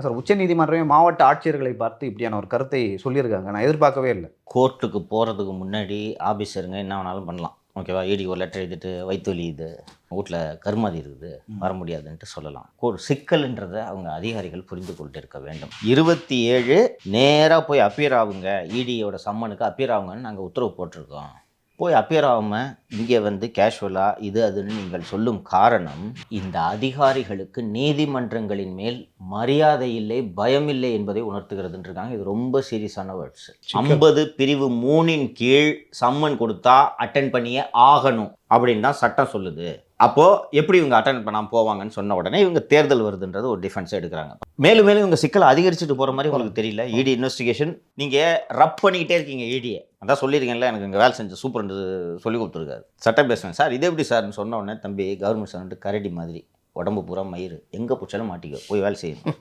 Sir உச்சநீதிமன்றமே மாவட்ட ஆட்சியர்களை பார்த்து இப்படியான ஒரு கருத்தை சொல்லியிருக்காங்க. நான் எதிர்பார்க்கவே இல்லை. கோர்ட்டுக்கு போகிறதுக்கு முன்னாடி ஆஃபீஸருங்க என்ன வேணாலும் பண்ணலாம். ஓகேவா, ஈடிக்கு ஒரு லெட்டர் எழுதிட்டு வயிற்று வலி இது, வீட்டில் கருமாதி இருக்குது, வர முடியாதுன்ட்டு சொல்லலாம். சிக்கல்ன்றதை அவங்க அதிகாரிகள் புரிந்து கொண்டு இருக்க வேண்டும். 27 நேராக போய் அப்பியர் ஆகுங்க, இடியோட சம்மனுக்கு அப்பியர் ஆகுங்கன்னு நாங்கள் உத்தரவு போட்டிருக்கோம். போய் அப்பியர் ஆகாமல் இங்கே வந்து கேஷுவலாக இது அதுன்னு நீங்கள் சொல்லும் காரணம், இந்த அதிகாரிகளுக்கு நீதிமன்றங்களின் மேல் மரியாதை இல்லை, பயம் இல்லை என்பதை உணர்த்துகிறதுன்னு இருக்காங்க. இது ரொம்ப சீரியஸான வேர்ட்ஸ். 50 பிரிவு 3 கீழ் சம்மன் கொடுத்தா அட்டென்ட் பண்ணியே ஆகணும் அப்படின்னு தான் சட்டம் சொல்லுது. அப்போது எப்படி இவங்க அட்டென்ட் பண்ணாமல் போவாங்கன்னு சொன்ன உடனே இவங்க தேர்தல் வருதுன்றது ஒரு டிஃபென்ஸாக எடுக்கிறாங்க. மேலும் மேலும் இவங்க சிக்கலை அதிகரிச்சுட்டு போகிற மாதிரி உங்களுக்கு தெரியல. இடி இன்வெஸ்டிகேஷன் நீங்கள் ரப் பண்ணிக்கிட்டே இருக்கீங்க இடியை. அதான் சொல்லியிருக்கீங்களா, எனக்கு இங்கே வேலை செஞ்ச சூப்பர் சொல்லி கொடுத்துருக்காரு. சட்டம் பேசுவேன் சார், இது எப்படி சார்னு சொன்ன உடனே, தம்பி கவர்மெண்ட் சர்வெண்ட் கரடி மாதிரி உடம்பு பூரா மயிறு, எங்கே பிடிச்சாலும் மாட்டிக்கோ, போய் வேலை செய்யணும்.